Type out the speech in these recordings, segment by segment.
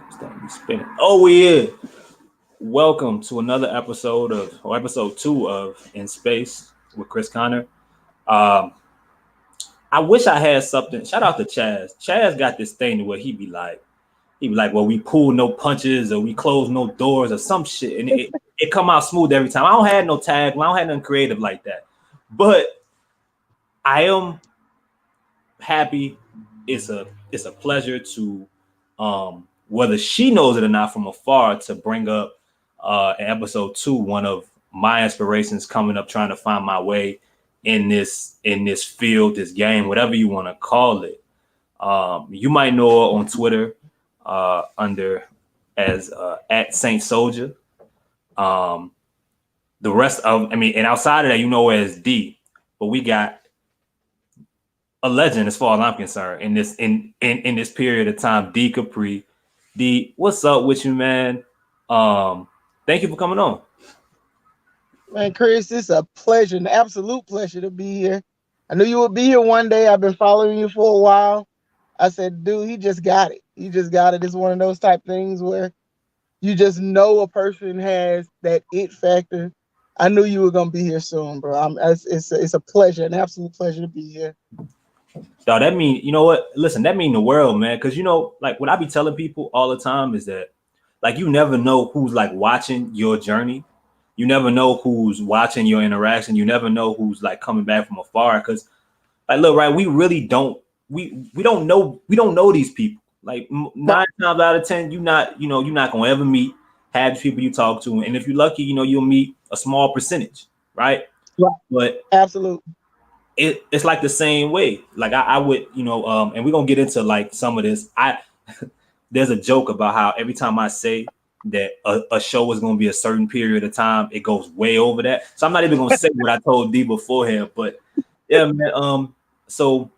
Starting to be spinning. Oh, we is. Welcome to another episode 2 of In Space with Chris Connor. Um, I wish I had something. Shout out to Chaz. Chaz got this thing where he be like, well, we pull no punches or we close no doors or some shit, and it come out smooth every time. I don't have no tag. I don't have nothing creative like that, but I am happy. It's a pleasure to whether she knows it or not from afar to bring up in episode 2 one of my inspirations coming up trying to find my way in this field, this game, whatever you want to call it. You might know her on Twitter under as at Saint Soldier. Um, the rest of and outside of that, you know her as D. But we got a legend as far as I'm concerned in this period of time, Dee Capree. D, what's up with you, man? Thank you for coming on. Man, Chris, it's a pleasure, an absolute pleasure to be here. I knew you would be here one day. I've been following you for a while. I said, dude, he just got it. He just got it. It's one of those type things where you just know a person has that it factor. I knew you were gonna be here soon, bro. It's a pleasure, an absolute pleasure to be here. So that mean, you know what? Listen, that mean the world, man. Because like what I be telling people all the time is that, like, you never know who's like watching your journey. You never know who's watching your interaction. You never know who's like coming back from afar. Because, like, look, right, we really don't. We don't know these people. Like Right, 9 times out of 10, you're not gonna ever meet half the people you talk to, and if you're lucky, you'll meet a small percentage, right? right, But absolutely. it's like the same way. Like I would, and we're gonna get into like some of this. There's a joke about how every time I say that a show is gonna be a certain period of time, it goes way over that. So I'm not even gonna say what I told D beforehand, but yeah, man. So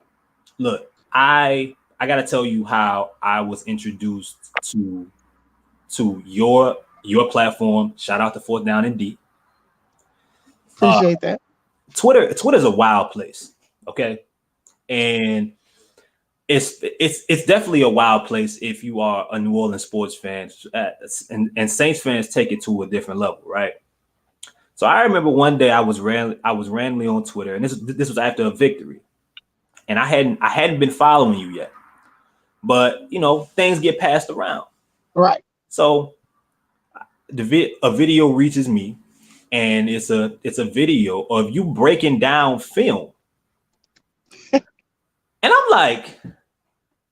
look, I gotta tell you how I was introduced to your platform. Shout out to Fourth Down and D. Uh, Appreciate that. Twitter's a wild place, okay, and it's definitely a wild place if you are a New Orleans sports fan, and Saints fans take it to a different level, right? So I remember one day I was randomly on Twitter, and this was after a victory, and I hadn't been following you yet, but things get passed around. Right. So a video reaches me, and it's a video of you breaking down film, and I'm like,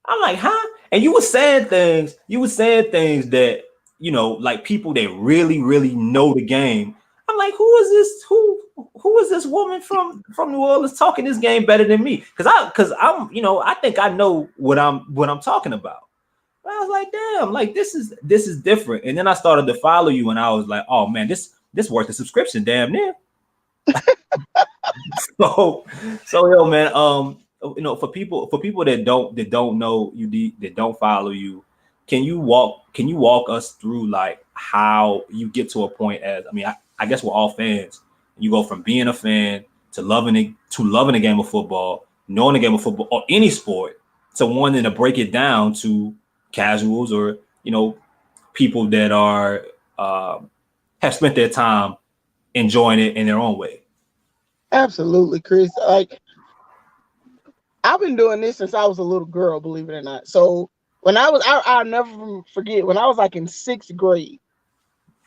huh? And you were saying things that, like people that really, really know the game. I'm like, who is this? Who is this woman from New Orleans talking this game better than me? Because I think I know what I'm talking about. But I was like, damn, like this is different. And then I started to follow you, and I was like, oh man, this worth a subscription, damn near. So yo, man, for people that don't know you, that don't follow you, can you walk us through like how you get to a point as, I guess we're all fans. You go from being a fan to loving the game of football, knowing the game of football or any sport, to wanting to break it down to casuals or people that are have spent their time enjoying it in their own way. Absolutely, Chris. Like, I've been doing this since I was a little girl, believe it or not. So when I'll never forget when I was like in sixth grade.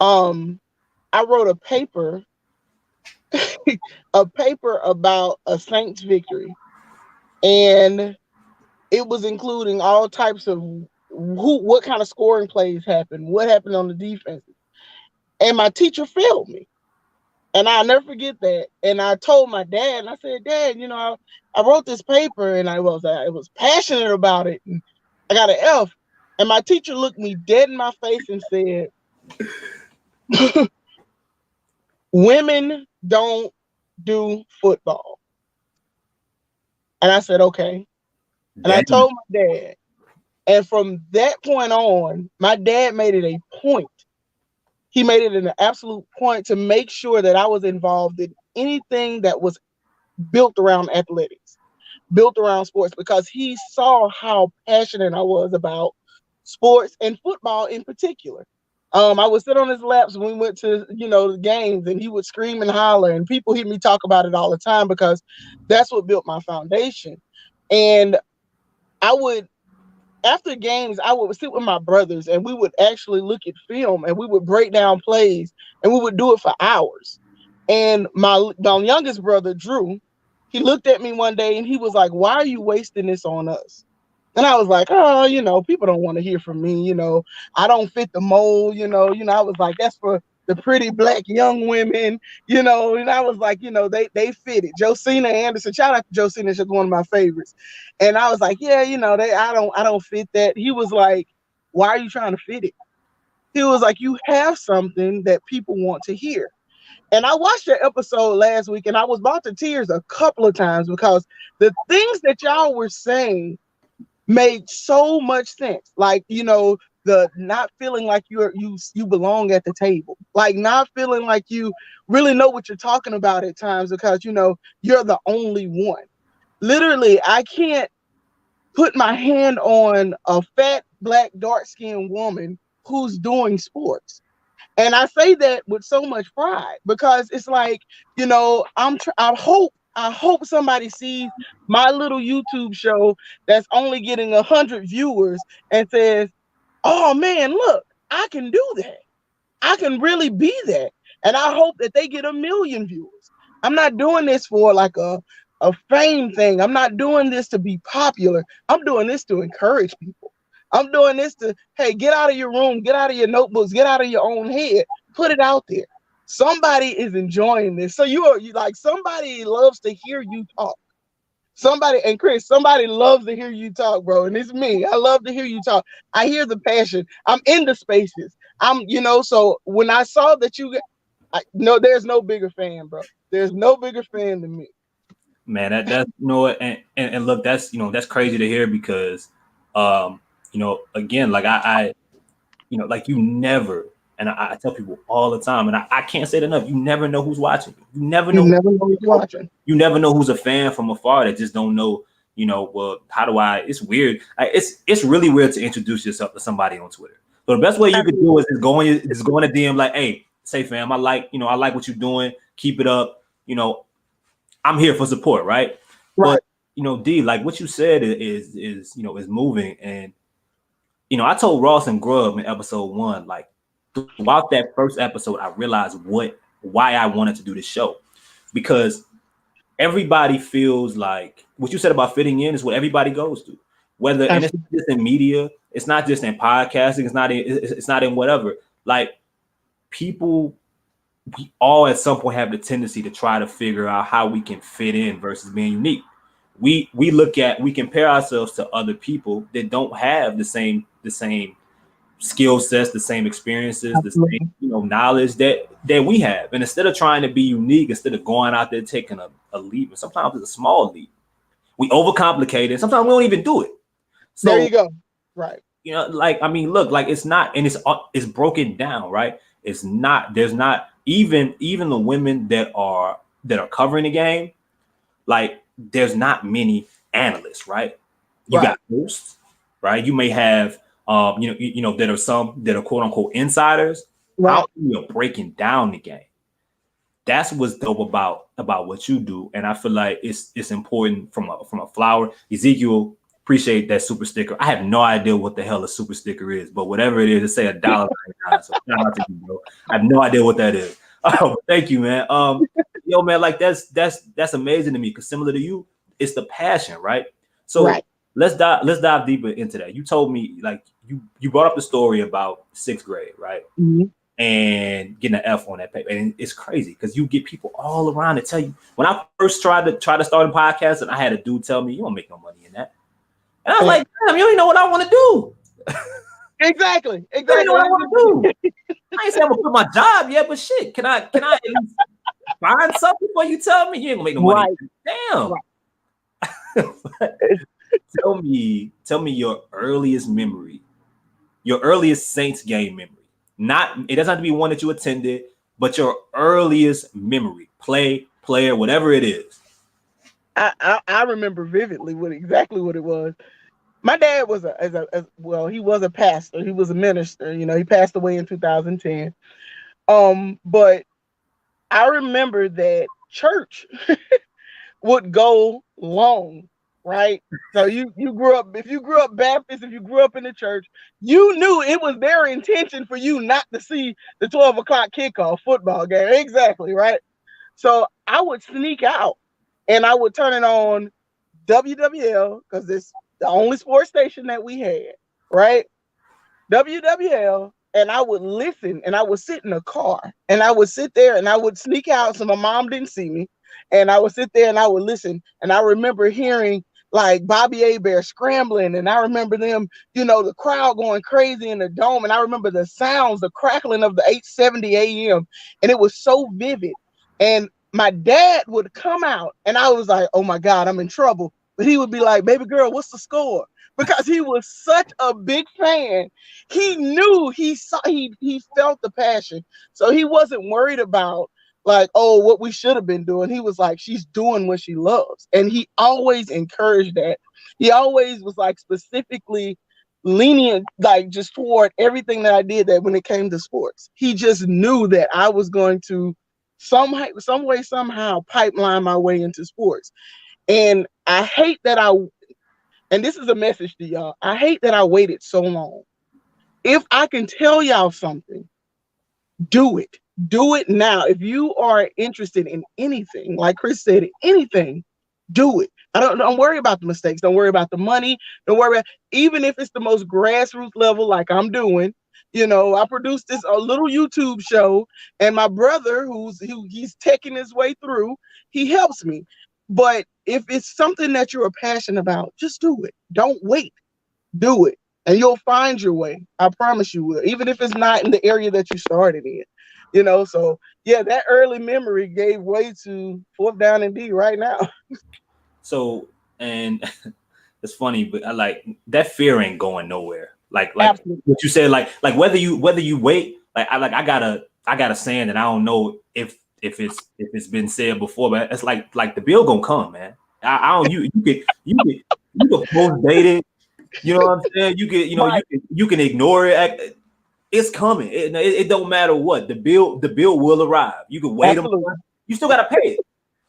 Um, I wrote a paper, a paper about a Saints victory, and it was including all types of what kind of scoring plays happened, what happened on the defense, and my teacher failed me. And I'll never forget that. And I told my dad, and I said, Dad, I wrote this paper, and I was passionate about it, and I got an F. And my teacher looked me dead in my face and said, women don't do football. And I said, okay. And I Damn. told my dad. And from that point on, my dad made it a point. He made it an absolute point to make sure that I was involved in anything that was built around athletics, built around sports, because he saw how passionate I was about sports and football in particular. I would sit on his laps when we went to, the games, and he would scream and holler, and people hear me talk about it all the time because that's what built my foundation. And I would, after games, I would sit with my brothers and we would actually look at film and we would break down plays and we would do it for hours. And my youngest brother, Drew, he looked at me one day and he was like, "Why are you wasting this on us?" And I was like, "Oh, people don't want to hear from me. I don't fit the mold. I was like, that's for the pretty black young women. And I was like, they fit it. Josina Anderson, shout out to Josina, she's one of my favorites. And I was like, yeah, I don't fit that. He was like, why are you trying to fit it? He was like, you have something that people want to hear. And I watched that episode last week and I was about to tears a couple of times because the things that y'all were saying made so much sense. Like, the not feeling like you belong at the table, like not feeling like you really know what you're talking about at times because you're the only one. Literally, I can't put my hand on a fat black dark-skinned woman who's doing sports. And I say that with so much pride because it's like, I hope somebody sees my little YouTube show that's only getting 100 viewers and says, "Oh man, look, I can do that. I can really be that." And I hope that they get 1 million viewers. I'm not doing this for like a fame thing. I'm not doing this to be popular. I'm doing this to encourage people. I'm doing this to, hey, get out of your room, get out of your notebooks, get out of your own head, put it out there. Somebody is enjoying this. So you like, somebody loves to hear you talk. Somebody, and Chris, somebody loves to hear you talk, bro. And it's me. I love to hear you talk. I hear the passion. I'm in the spaces. So when I saw that no, there's no bigger fan, bro. There's no bigger fan than me. Man, that's and look, that's crazy to hear because again, like like you never, and I tell people all the time, and I can't say it enough, you never know who's watching. You never You know never know who's watching. you never know who's a fan from afar that just don't know, well, how do it's weird. It's really weird to introduce yourself to somebody on Twitter. So the best way you could do is go in a DM like, hey, say fam, I like what you're doing. Keep it up. I'm here for support, right? Right. But D, like what you said is moving. And I told Ross and Grubb in episode 1, like throughout that first episode, I realized why I wanted to do this show. Because everybody feels like what you said about fitting in is what everybody goes through. Whether and it's not just in media, it's not just in podcasting, it's not in whatever. Like people, we all at some point have the tendency to try to figure out how we can fit in versus being unique. We compare ourselves to other people that don't have the same skill sets, the same experiences, Absolutely. the same knowledge that we have. And instead of trying to be unique, instead of going out there taking a leap, and sometimes it's a small leap, we overcomplicate it. Sometimes we don't even do it. So there you go. Right. like, I mean, look, like it's not, and it's broken down, right? It's not, there's not even the women that are covering the game, like there's not many analysts, right? You got hosts, right? You may have there are some that are quote unquote insiders. Right. How you're breaking down the game. That's what's dope about what you do. And I feel like it's important from a flower. Ezekiel, appreciate that super sticker. I have no idea what the hell a super sticker is, but whatever it is, it say $1. So shout out to you, bro. I have no idea what that is. Oh, thank you, man. Yo, man, like that's amazing to me because similar to you, it's the passion, right? So let's dive deeper into that. You told me like you brought up the story about 6th grade, right? Mm-hmm. And getting an F on that paper, and it's crazy because you get people all around to tell you. When I first tried to start a podcast, and I had a dude tell me, "You don't make no money in that," and I was like, "Damn, you don't even know what I want to do." Exactly. You don't know what I want to do. I ain't saying I'm gonna quit my job yet, but shit, can I at least find something before you tell me you ain't gonna make no money? Damn. Tell me your earliest memory, your earliest Saints game memory. Not, it doesn't have to be one that you attended, but your earliest memory, player, whatever it is. I remember vividly exactly what it was. My dad was well, he was a pastor. He was a minister. You know, he passed away in 2010. But I remember that church would go long, right? So you grew up, if you grew up Baptist, if you grew up in the church, you knew it was their intention for you not to see the 12 o'clock kickoff football game. Exactly, right? So I would sneak out and I would turn it on WWL because it's the only sports station that we had, right? WWL, and I would listen and I would sit in a car and I would sit there and I would sneak out so my mom didn't see me. And I would sit there and I would listen. And I remember hearing like Bobby Abear scrambling. And I remember them, you know, the crowd going crazy in the dome. And I remember the sounds, the crackling of the 8:70 a.m. And it was so vivid. And my dad would come out and I was like, oh my God, I'm in trouble. But he would be like, baby girl, what's the score? Because he was such a big fan. He knew, he saw, he felt the passion. So he wasn't worried about like, oh, what we should have been doing. He was like, she's doing what she loves. And he always encouraged that. He always was like specifically lenient, like just toward everything that I did that when it came to sports. He just knew that I was going to somehow, some way, somehow pipeline my way into sports. And I hate that and this is a message to y'all. I hate that I waited so long. If I can tell y'all something, do it. Do it now. If you are interested in anything, like Chris said, anything, do it. Don't worry about the mistakes. Don't worry about the money. Don't worry about, even if it's the most grassroots level, like I'm doing. You know, I produced this a little YouTube show, and my brother, he's taking his way through, he helps me. But if it's something that you're passionate about, just do it. Don't wait. Do it. And you'll find your way. I promise you will. Even if it's not in the area that you started in. You know, so yeah, that early memory gave way to fourth down and D right now. So, and it's funny, but I like that fear ain't going nowhere. Like Absolutely. what you said, like whether you wait, I got a saying that I don't know if it's been said before, but it's like the bill gonna come, man. I don't you can post date it. You know what I'm saying? Right. You can ignore it. It's coming. It don't matter what the bill will arrive. You can wait them. Absolutely. You still gotta pay it.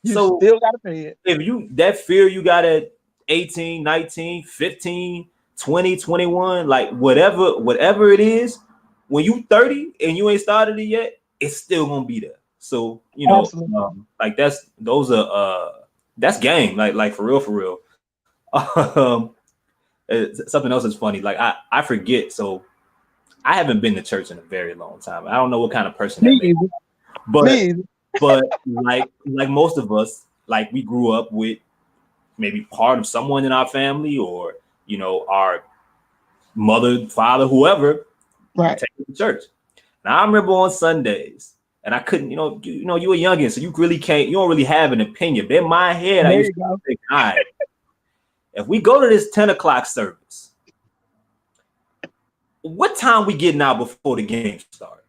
You So still gotta pay it. if you that fear you got at 18, 19, 15, 20, 21, like whatever it is, when you 30 and you ain't started it yet, it's still gonna be there. So Absolutely. like that's game, like for real. Um, something else is funny. Like I forget. So I haven't been to church in a very long time. I don't know what kind of person that Me makes, either. but Me either. but like most of us, like we grew up with maybe part of someone in our family, or our mother, father, whoever Right. take us to church. Now I remember on Sundays, and I couldn't, you were youngin, so you really can't, you don't really have an opinion. But in my head, I There used you to go. think, all right, if we go to this 10 o'clock service, what time we getting out before the game start?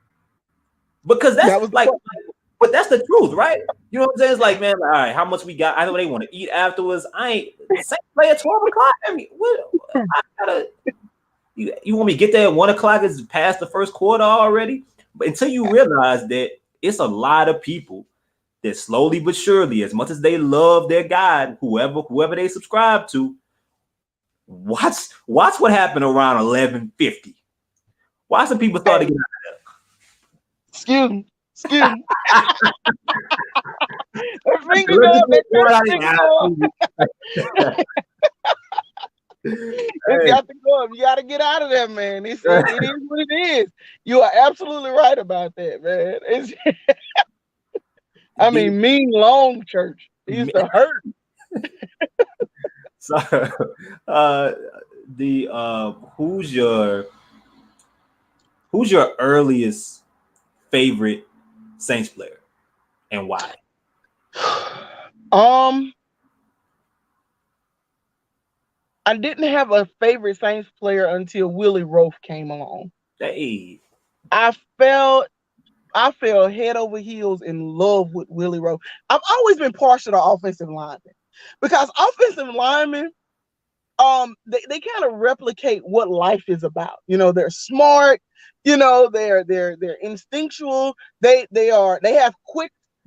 Because that's That was the like, question. but that's the truth, right? You know what I'm saying? It's like, man, all right, how much we got? I know they want to eat afterwards. I ain't same play at 12 o'clock. I mean, what? I gotta. You want me to get there at 1 o'clock? It's past the first quarter already. But until you realize that it's a lot of people that slowly but surely, as much as they love their God, whoever they subscribe to, watch what happened around 11:50. Watch some people start to Hey, get excuse me. Excuse me. That finger go up, that church finger go up. out. It's got to go up. You got to get out of there, man. It is what it is. You are absolutely right about that, man. I The- mean, mean long church. It used to hurt. so, uh, the who's your earliest favorite Saints player and why? Um, I didn't have a favorite Saints player until Willie Roaf came along. Hey, I felt I fell head over heels in love with Willie Roaf. I've always been partial to offensive linemen because offensive linemen they kind of replicate what life is about. They're smart, they're instinctual. They have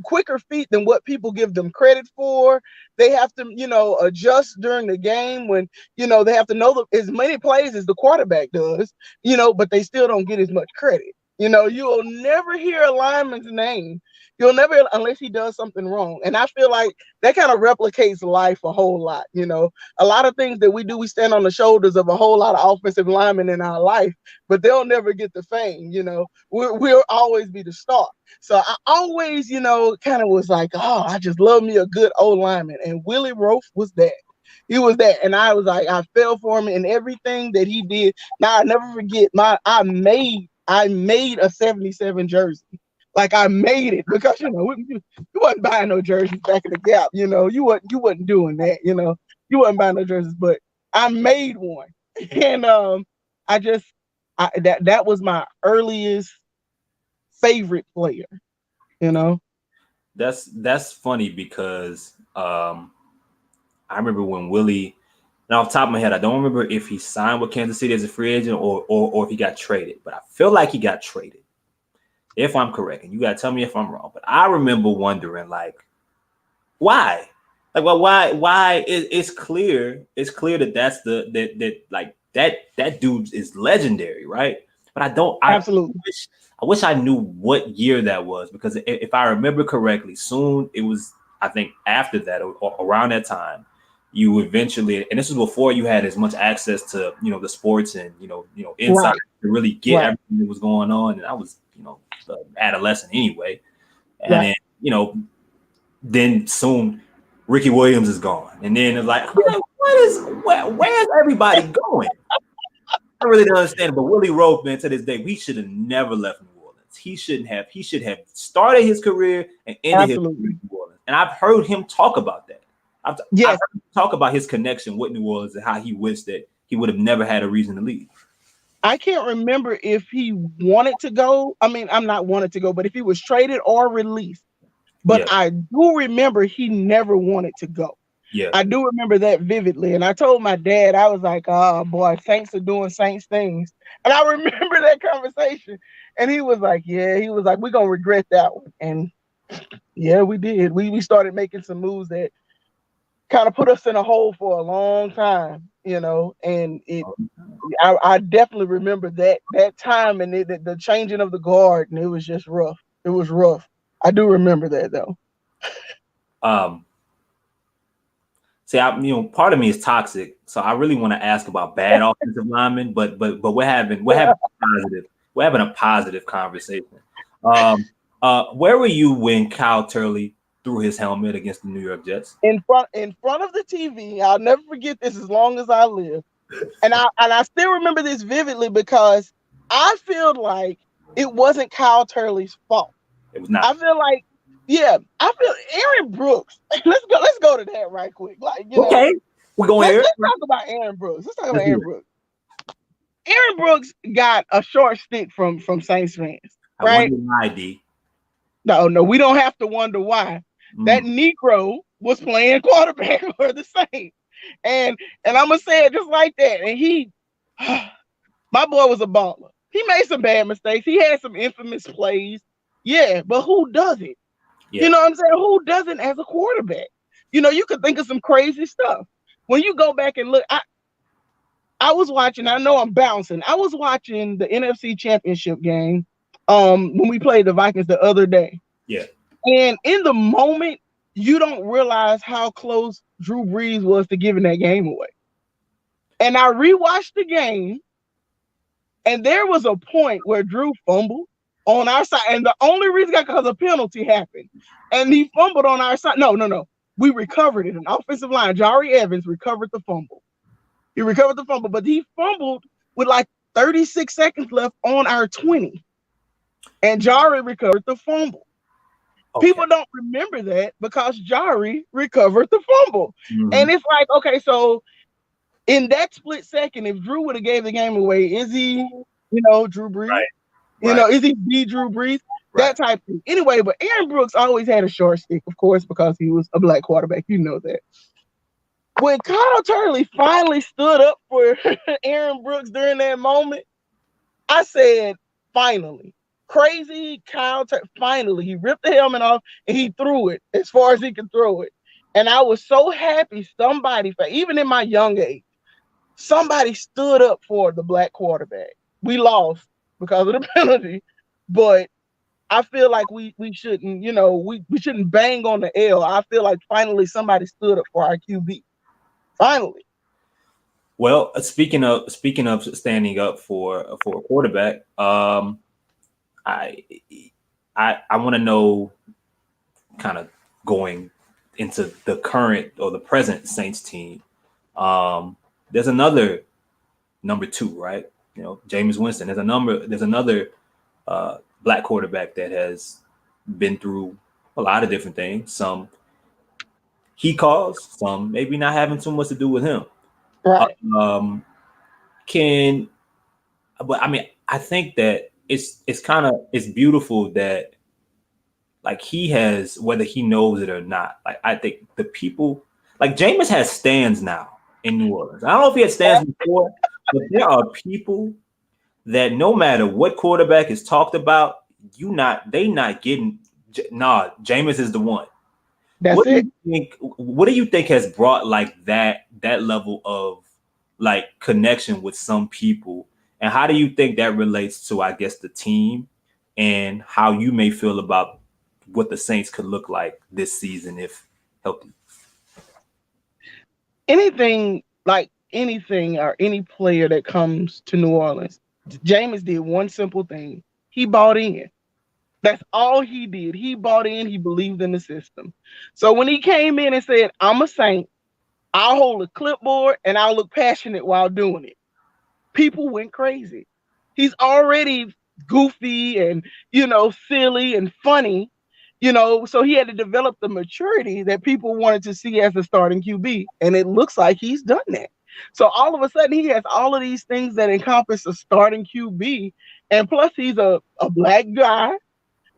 quicker feet than what people give them credit for. They have to, adjust during the game when, they have to know as many plays as the quarterback does, but they still don't get as much credit. You'll never hear a lineman's name. You'll never, unless he does something wrong. And I feel like that kind of replicates life a whole lot. A lot of things that we do, we stand on the shoulders of a whole lot of offensive linemen in our life, but they'll never get the fame. We'll always be the star. So I always, kind of was like, oh, I just love me a good old lineman. And Willie Roaf was that. He was that. And I was like, I fell for him in everything that he did. Now, I never forget, I made a 77 jersey. Like, I made it because, you wasn't buying no jerseys back in the Gap. You wasn't doing that. You wasn't buying no jerseys, but I made one. And that was my earliest favorite player. That's funny because I remember when Willie, and off the top of my head, I don't remember if he signed with Kansas City as a free agent or if he got traded, but I feel like he got traded, if I'm correct. And you got to tell me if I'm wrong. But I remember wondering, like, why? Like, well, why? It's clear that that's that dude is legendary, right? But Absolutely. I wish I knew what year that was, because if I remember correctly, soon it was, I think after that or around that time, you eventually, and this was before you had as much access to, the sports and, insight Right. to really get everything that was going on. And I was, adolescent anyway. And Right. then, then soon Ricky Williams is gone. And then it's like, where's everybody going? I really don't understand it. But Willie Roaf, man, to this day, we should have never left New Orleans. He should have started his career and ended his career in New Orleans. And I've heard him talk about that. I've heard him talk about his connection with New Orleans and how he wished that he would have never had a reason to leave. I can't remember if he wanted to go. I mean, I'm not wanted to go, but if he was traded or released. But I do remember he never wanted to go. Yeah. I do remember that vividly. And I told my dad, I was like, oh boy, Saints are doing Saints things. And I remember that conversation. And he was like, we're going to regret that one. And yeah, we did. We started making some moves that kind of put us in a hole for a long time, and I definitely remember that time and the changing of the guard, and it was just rough. It was rough. I do remember that though. See, part of me is toxic, so I really want to ask about bad offensive linemen, but we're having a positive conversation. Where were you when Kyle Turley threw his helmet against the New York Jets? In front of the TV. I'll never forget this as long as I live. And I still remember this vividly because I feel like it wasn't Kyle Turley's fault. It was not. I feel like, Aaron Brooks. Let's go to that right quick. Like, okay, we're going here. Let's talk about Aaron Brooks. Aaron Brooks got a short stick from Saints fans. Right? I wonder why, D. No, we don't have to wonder why. That Negro was playing quarterback for the Saints. And I'm going to say it just like that. And my boy was a baller. He made some bad mistakes. He had some infamous plays. Yeah, but who does it? Yeah. You know what I'm saying? Who doesn't as a quarterback? You could think of some crazy stuff. When you go back and look, I was watching, I know I'm bouncing. I was watching the NFC Championship game when we played the Vikings the other day. Yeah. And in the moment, you don't realize how close Drew Brees was to giving that game away. And I rewatched the game, and there was a point where Drew fumbled on our side. And the only reason because a penalty happened. And he fumbled on our side. No. We recovered it. An offensive line, Jari Evans, recovered the fumble. He recovered the fumble, but he fumbled with like 36 seconds left on our 20. And Jari recovered the fumble. Okay. People don't remember that because Jari recovered the fumble. Mm-hmm. And it's like, okay, so in that split second, if Drew would have gave the game away, is he, Drew Brees? Right. Is he the Drew Brees? Right. That type of thing. Anyway, but Aaron Brooks always had a short stick, of course, because he was a black quarterback. You know that. when Kyle Turley finally stood up for Aaron Brooks during that moment, I said, finally. Crazy finally. He ripped the helmet off and he threw it as far as he could throw it. And I was so happy even in my young age, somebody stood up for the black quarterback. We lost because of the penalty, but I feel like we shouldn't, we shouldn't bang on the L. I feel like finally somebody stood up for our QB. Finally. Well, speaking of standing up for a quarterback, I I want to know, kind of going into the current or the present Saints team. There's another number two, right? Jameis Winston. There's another black quarterback that has been through a lot of different things. Some he caused, some maybe not having too much to do with him. Right. Um, can but I mean, I think that it's beautiful that, like, he has, whether he knows it or not. Like, I think the people, like, Jameis has stands now in New Orleans. I don't know if he had stands before, but there are people that no matter what quarterback is talked about, they not getting. Nah, Jameis is the one. That's it. What do you think has brought, like, that level of, like, connection with some people, and how do you think that relates to, I guess, the team, and how you may feel about what the Saints could look like this season if healthy? Anything or any player that comes to New Orleans, Jameis did one simple thing. He bought in. That's all he did. He bought in. He believed in the system. So when he came in and said, "I'm a Saint, I'll hold a clipboard and I'll look passionate while doing it," people went crazy. He's already goofy and, silly and funny, so he had to develop the maturity that people wanted to see as a starting QB. And it looks like he's done that. So all of a sudden he has all of these things that encompass a starting QB. And plus he's a black guy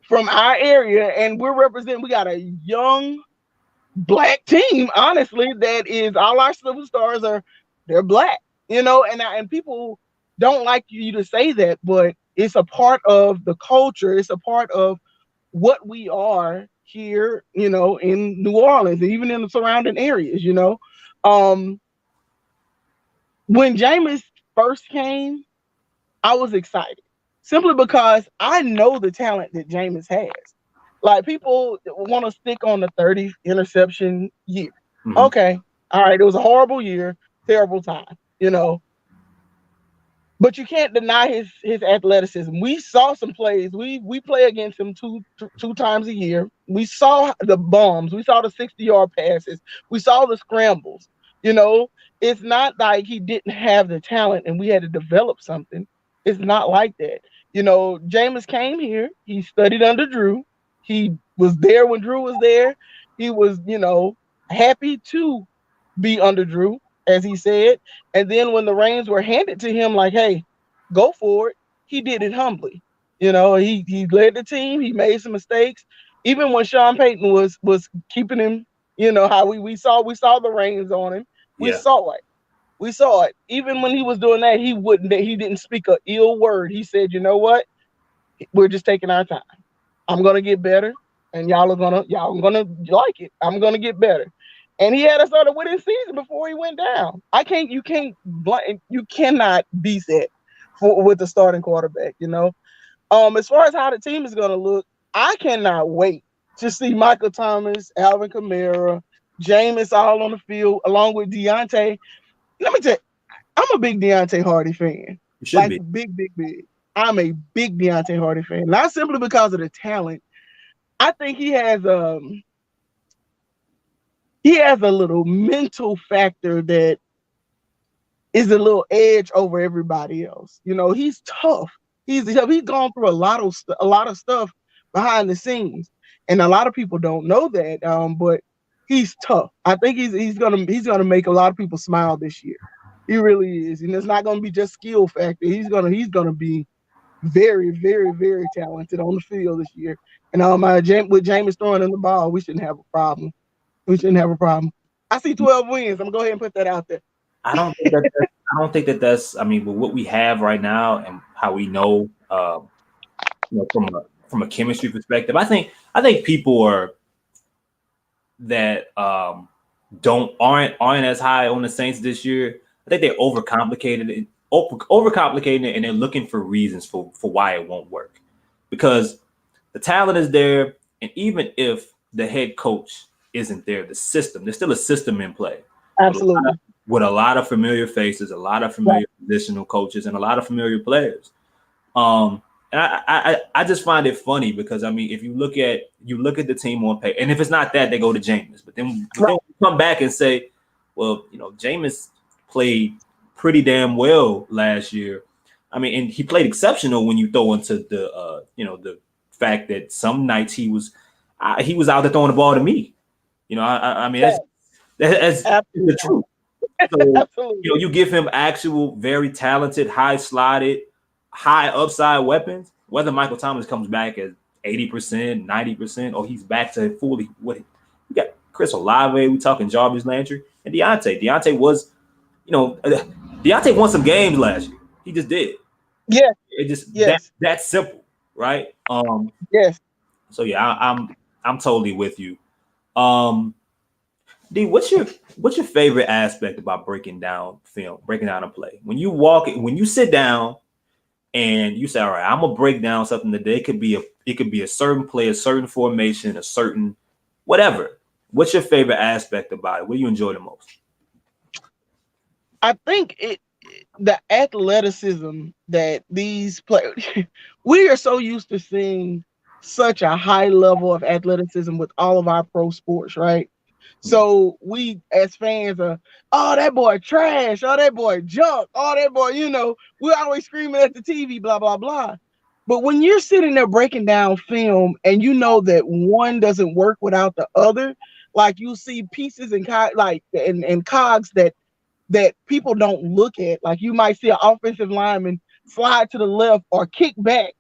from our area, and we got a young black team, honestly, that is all our superstars they're black, and people don't like you to say that, but it's a part of the culture. It's a part of what we are here, in New Orleans and even in the surrounding areas. Um, when Jameis first came, I was excited simply because I know the talent that Jameis has. Like, people want to stick on the 30 interception year. Mm-hmm. Okay. All right. It was a horrible year, terrible time. But you can't deny his athleticism. We saw some plays. We play against him two times a year. We saw the bombs. We saw the 60-yard passes. We saw the scrambles. You know, it's not like he didn't have the talent and we had to develop something. It's not like that. Jameis came here. He studied under Drew. He was there when Drew was there. He was, happy to be under Drew, as he said. And then when the reins were handed to him, like, hey, go for it, he did it humbly. He led the team. He made some mistakes. Even when Sean Payton was keeping him, how we saw the reins on him. We Yeah. saw it. We saw it. Even when he was doing that, he didn't speak a ill word. He said, you know what? We're just taking our time. I'm gonna get better, and y'all are gonna like it. I'm gonna get better. And he had us on a winning season before he went down. You cannot beat that with the starting quarterback. As far as how the team is gonna look, I cannot wait to see Michael Thomas, Alvin Kamara, Jameis all on the field along with Deontay. Let me tell you, I'm a big Deontay Hardy fan. You should Like, be. big, big, big. I'm a big Deontay Hardy fan. Not simply because of the talent. I think he has a little mental factor that is a little edge over everybody else. He's tough. He's gone through a lot of stuff behind the scenes, and a lot of people don't know that. But he's tough. I think he's gonna make a lot of people smile this year. He really is, and it's not gonna be just skill factor. He's gonna be very, very, very talented on the field this year. And with Jameis throwing in the ball, we shouldn't have a problem. We shouldn't have a problem. I see 12 wins. I'm gonna go ahead and put that out there. I don't think that I don't think that that's. I mean, with what we have right now and how we know, from a chemistry perspective, I think people are that aren't as high on the Saints this year. I think they overcomplicating it, and they're looking for reasons for why it won't work, because the talent is there, and even if the head coach isn't there, there's still a system in play with a lot of, Absolutely. with a lot of familiar faces, a lot of Right. familiar positional coaches, and a lot of familiar players. And I just find it funny because I mean, if you look at the team on paper, and if it's not that, they go to Jameis. But then Right. we come back and say, well, Jameis played pretty damn well last year. I mean, and he played exceptional when you throw into the fact that some nights he was out there throwing the ball to me. I mean that's the Absolutely. truth. So, Absolutely. you give him actual, very talented, high slotted, high upside weapons. Whether Michael Thomas comes back at 80%, 90%, or he's back to fully what we got. Chris Olave, we talking Jarvis Landry and Deontay. You know, uh, Deontay won some games last year. He just did. Yes. It just Yes. that's simple, right? Yes. So yeah, I'm totally with you. Um, D, what's your favorite aspect about breaking down film, breaking down a play? When you sit down and you say, "All right, I'm gonna break down something today." It could be a certain play, a certain formation, a certain whatever. What's your favorite aspect about it? What do you enjoy the most? I think the athleticism that these players we are so used to seeing such a high level of athleticism with all of our pro sports, right? So we as fans are, oh, that boy trash, oh, that boy junk, oh, that boy, we're always screaming at the TV, blah, blah, blah. But when you're sitting there breaking down film and you know that one doesn't work without the other, like you see pieces and and cogs that people don't look at. Like you might see an offensive lineman slide to the left or kick back,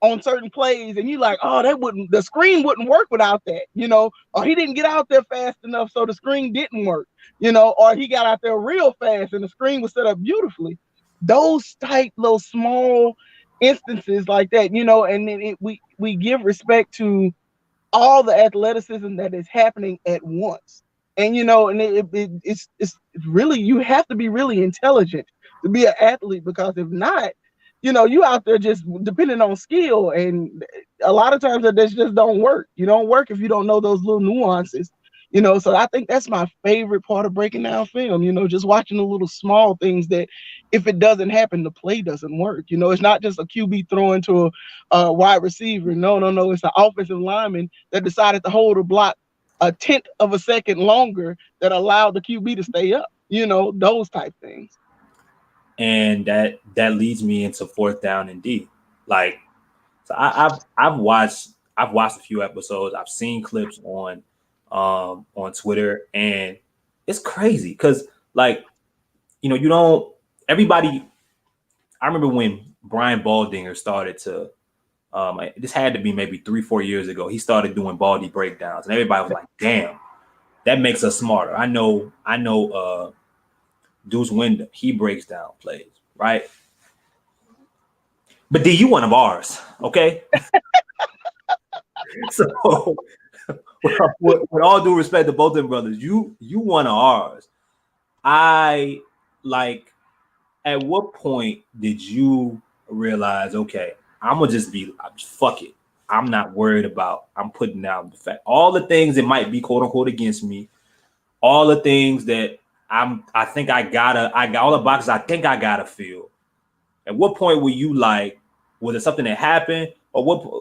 on certain plays, and you like, oh, the screen wouldn't work without that, or he didn't get out there fast enough, so the screen didn't work, or he got out there real fast and the screen was set up beautifully. Those type, those small instances like that, and then we give respect to all the athleticism that is happening at once. And and it's really, you have to be really intelligent to be an athlete, because if not, you out there just depending on skill, and a lot of times that just don't work. You don't work if you don't know those little nuances. So I think that's my favorite part of breaking down film. Just watching the little small things that, if it doesn't happen, the play doesn't work. It's not just a QB throwing to a wide receiver. No, no, no. It's an offensive lineman that decided to hold a block a tenth of a second longer that allowed the QB to stay up. Those type things. And that leads me into fourth down and D. Like, so I've watched a few episodes. I've seen clips on Twitter, and it's crazy because, like, you don't everybody. I remember when Brian Baldinger started to. This had to be maybe 3-4 years ago. He started doing Baldy breakdowns, and everybody was like, "Damn, that makes us smarter." I know. Deuce Wyndham, he breaks down plays, right? But D, you one of ours, okay? So, with all due respect to both them brothers, you one of ours. I like. At what point did you realize, okay, I'm gonna just be fuck it. I'm not worried about. I'm putting down the fact all the things that might be quote unquote against me, all the things that I think I got all the boxes I think I gotta fill. At what point were you like, was it something that happened, or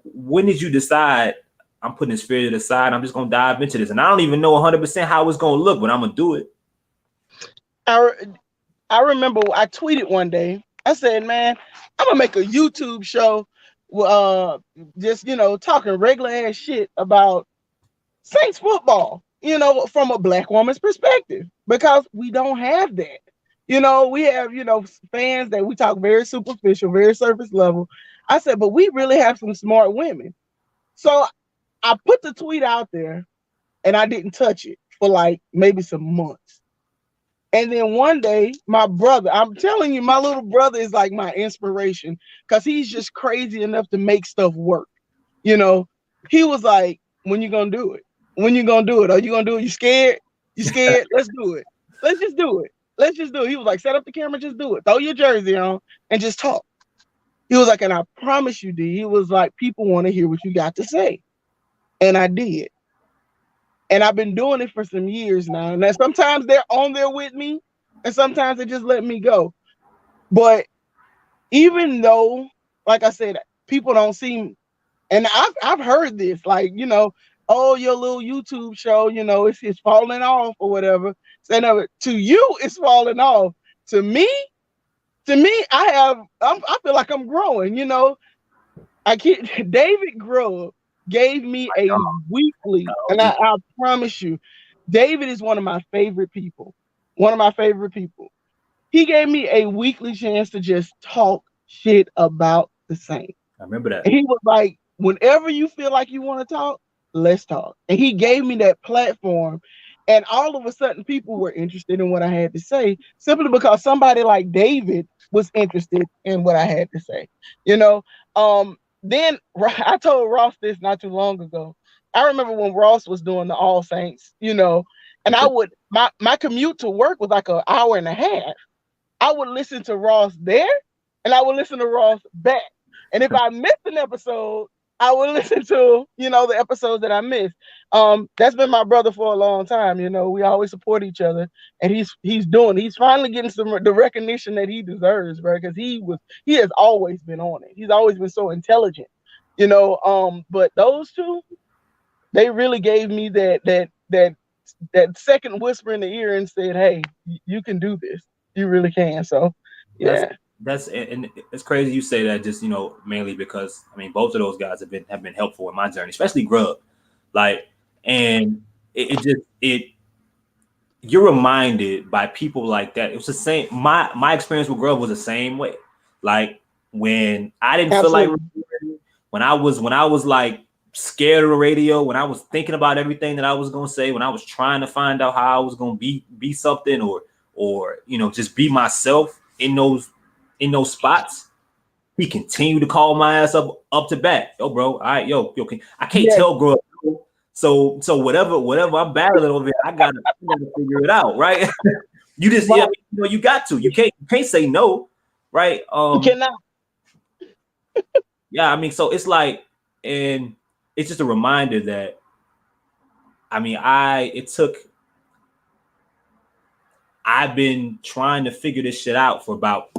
when did you decide I'm putting this fear to the side? I'm just gonna dive into this, and I don't even know 100% how it's gonna look, but I'm gonna do it. I, I remember I tweeted one day. I said, man, I'm gonna make a YouTube show, uh, just talking regular ass shit about Saints football, from a black woman's perspective, because we don't have that. We have, fans that we talk very superficial, very surface level. I said, but we really have some smart women. So I put the tweet out there and I didn't touch it. for like maybe some months. And then one day, my brother, I'm telling you, my little brother is like my inspiration because he's just crazy enough to make stuff work. You know, he was like, when you gonna do it? When you gonna do it? Are you gonna do it? You scared? You scared? Let's do it. Let's just do it. Let's just do it. He was like, set up the camera, just do it. Throw your jersey on and just talk. He was like, and I promise you, D, he was like, people want to hear what you got to say. And I did. And I've been doing it for some years now. And then sometimes they're on there with me, and sometimes they just let me go. But even though, like I said, people don't seem, and I've heard this, like, oh, your little YouTube show, it's falling off or whatever. So no, to you, it's falling off. To me, I feel like I'm growing. I can't. David Grubb gave me a weekly, and I promise you, David is one of my favorite people. One of my favorite people. He gave me a weekly chance to just talk shit about the Saints. I remember that. And he was like, whenever you feel like you want to talk, let's talk. And he gave me that platform. And all of a sudden, people were interested in what I had to say simply because somebody like David was interested in what I had to say. You know, then I told Ross this not too long ago. I remember when Ross was doing the All Saints, and I would my commute to work was like an hour and a half. I would listen to Ross there, and I would listen to Ross back. And if I missed an episode, I would listen to, the episodes that I missed. That's been my brother for a long time. We always support each other, and he's finally getting the recognition that he deserves, right? Because he has always been on it. He's always been so intelligent, But those two, they really gave me that second whisper in the ear and said, "Hey, you can do this. You really can." So, yeah. And it's crazy you say that, just mainly because I mean both of those guys have been helpful in my journey, especially Grub. Like, and it you're reminded by people like that. It was the same. My experience with Grub was the same way. Like, when I didn't Absolutely. feel like when I was like scared of the radio, when I was thinking about everything that I was gonna say, when I was trying to find out how I was gonna be something, or just be myself in those spots, he continued to call my ass up to bat. Yo, bro, all right, yo, I can't Yeah. tell, bro. So whatever I'm battling over, I gotta figure it out, right? You just Right. you got to. You can't say no, right? You cannot. Yeah, I mean, so it's like, and it's just a reminder that, I mean, I've been trying to figure this shit out for about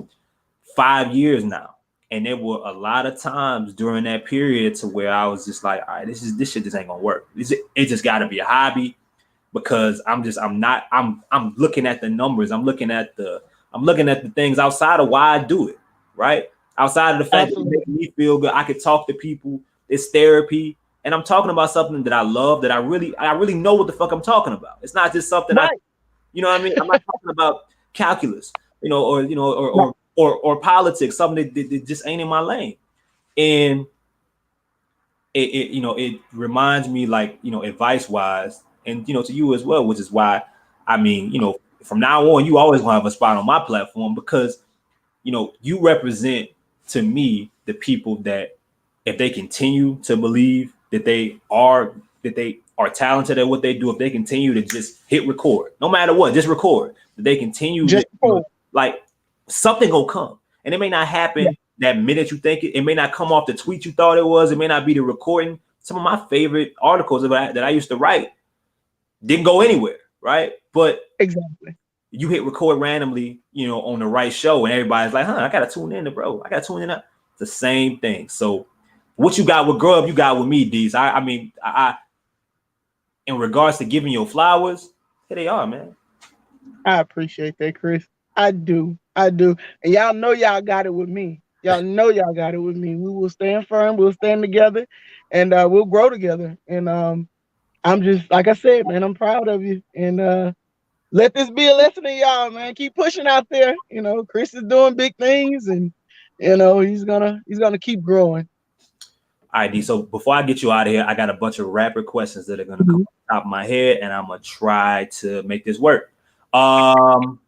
5 years now. And there were a lot of times during that period to where I was just like, all right, this shit just ain't gonna work. It just gotta be a hobby, because I'm looking at the numbers. I'm looking at the things outside of why I do it, right? Outside of the fact that it makes me feel good. I could talk to people, it's therapy, and I'm talking about something that I love, that I really know what the fuck I'm talking about. It's not just something Right. you know what I mean? I'm not talking about calculus, or politics, something that just ain't in my lane. And it reminds me, like, advice wise, and to you as well, which is why, I mean, from now on, you always gonna have a spot on my platform, because you represent to me the people that, if they continue to believe that they are talented at what they do, if they continue to just hit record, no matter what, just record, that they continue Just to, like, something will come. And it may not happen that minute you think it. It may not come off the tweet you thought it was. It may not be the recording. Some of my favorite articles that I used to write didn't go anywhere, right? But exactly. you hit record randomly, on the right show, and everybody's like, I gotta tune in, bro. I gotta tune in. It's the same thing. So what you got with Grub, you got with me, D's. I mean, in regards to giving your flowers, here they are, man. I appreciate that, Chris. I do. And y'all know y'all got it with me. Y'all know y'all got it with me. We will stand firm. We'll stand together, and we'll grow together. And I'm just, like I said, man, I'm proud of you. And let this be a lesson to y'all, man. Keep pushing out there. Chris is doing big things, and he's gonna keep growing. All right, D. So before I get you out of here, I got a bunch of rapid questions that are gonna come Mhm. off the top of my head, and I'm gonna try to make this work. Um,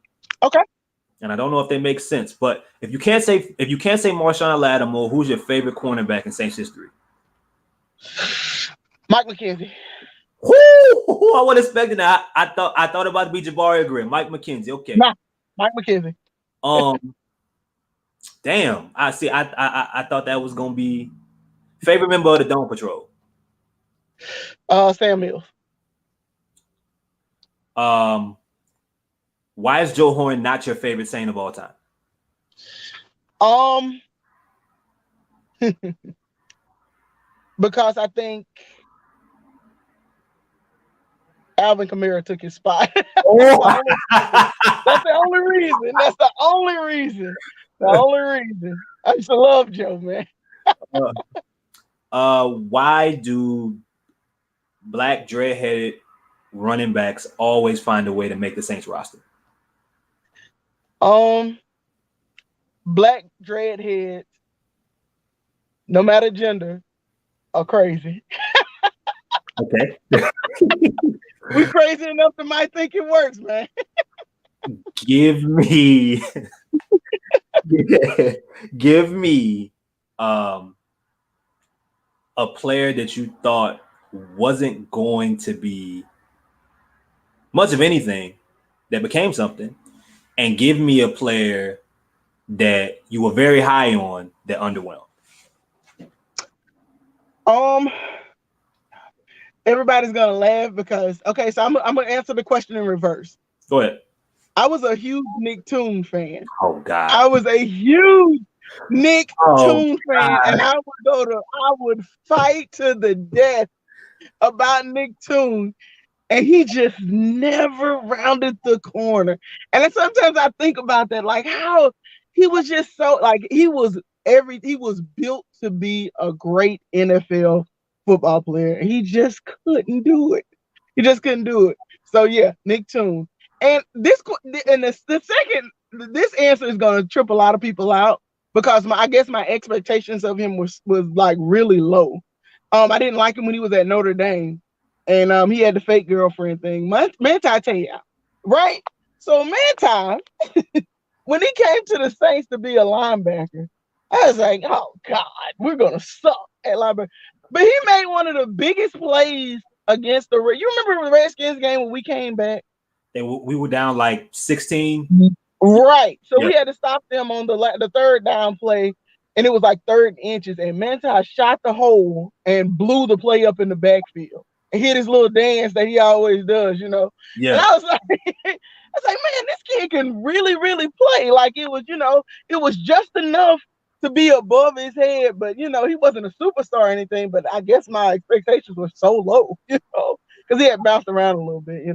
Okay. and I don't know if they make sense, but if you can't say Marshawn Lattimore, who's your favorite cornerback in Saints history? Mike McKenzie. Whoo! I wasn't expecting that. I thought about to be Jabari Green, Mike McKenzie. Okay. Nah, Mike McKenzie. Um, damn. I see. I thought that was gonna be favorite member of the Dome Patrol. Sam Mills. Um, why is Joe Horn not your favorite Saint of all time? Um, because I think Alvin Kamara took his spot. Oh. That's the only reason. That's the only reason. The only reason. I used to love Joe, man. Why do black dreadheaded running backs always find a way to make the Saints roster? Black dreadheads, no matter gender, are crazy. Okay. We crazy enough to might think it works, man. Give me give me um a player that you thought wasn't going to be much of anything that became something, and give me a player that you were very high on that underwhelmed. Everybody's gonna laugh because okay, so I'm gonna answer the question in reverse. Go ahead. I was a huge Nick Toon fan. Oh God. I was a huge Nick Toon fan, God. and I would fight to the death about Nick Toon, and he just never rounded the corner. And then sometimes I think about that, like how he was just so like he was built to be a great NFL football player. He just couldn't do it. He just couldn't do it. So yeah, Nick Toon. And the second this answer is gonna trip a lot of people out because I guess my expectations of him was like really low. I didn't like him when he was at Notre Dame, and he had the fake girlfriend thing. Manti Te'o, right? So Manti, when he came to the Saints to be a linebacker, I was like, oh God, we're gonna suck at linebacker. But he made one of the biggest plays against the. You remember the Redskins game when we came back? We were down like 16. Right. So Yeah. we had to stop them on the third down play, and it was like 3rd and inches. And Manti shot the hole and blew the play up in the backfield and hit his little dance that he always does, you know. Yeah. And I was like, man, this kid can really, really play. Like it was just enough to be above his head, but he wasn't a superstar or anything. But I guess my expectations were so low, because he had bounced around a little bit,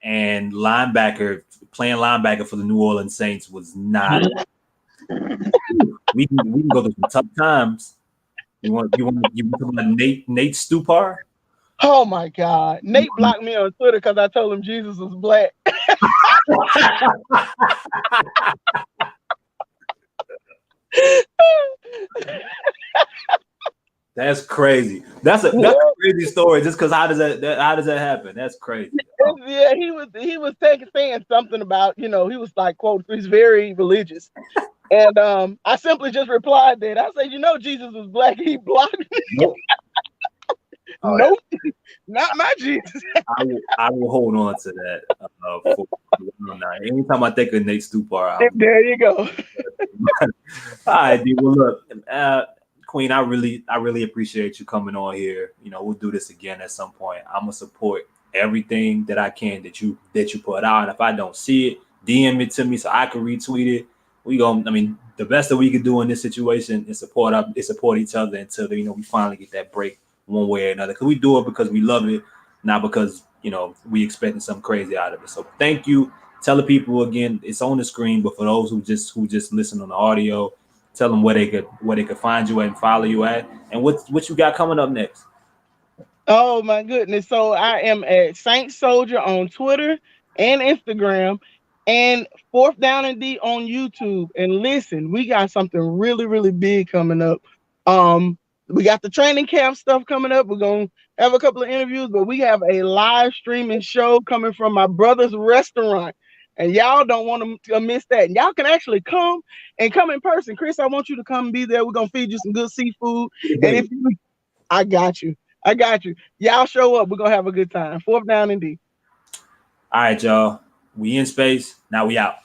And playing linebacker for the New Orleans Saints was not. we can go through some tough times. You want to talk about Nate Stupar? Oh my God. Nate blocked me on Twitter because I told him Jesus was black. That's crazy. That's a crazy story. Just because how does that happen? That's crazy. Yeah, he was saying something about, he was like, quote, he's very religious. And I simply just replied that. I said, Jesus was black. He blocked me. Nope. Nope. Not my Jesus. I will hold on to that. Anytime I think of Nate Stupar, there you go. All right, D. Well, look, Queen, I really appreciate you coming on here. We'll do this again at some point. I'm gonna support everything that I can that you put out. And if I don't see it, DM it to me so I can retweet it. The best that we can do in this situation is support each other until we finally get that break one way or another. Because we do it because we love it, not because we expecting something crazy out of it. So thank you. Tell the people again, it's on the screen, but for those who just listen on the audio, tell them where they could find you at and follow you at, and what you got coming up next. Oh my goodness. So I am at Saint Soldier on Twitter and Instagram, and 4th Down and D on YouTube. And listen, we got something really, really big coming up. We got the training camp stuff coming up. We're gonna have a couple of interviews, but we have a live streaming show coming from my brother's restaurant. And y'all don't want to miss that. And y'all can actually come in person. Chris, I want you to come and be there. We're gonna feed you some good seafood. And if you I got you. I got you. Y'all show up. We're gonna have a good time. Fourth down and D. All right, y'all. We in space. Now we out.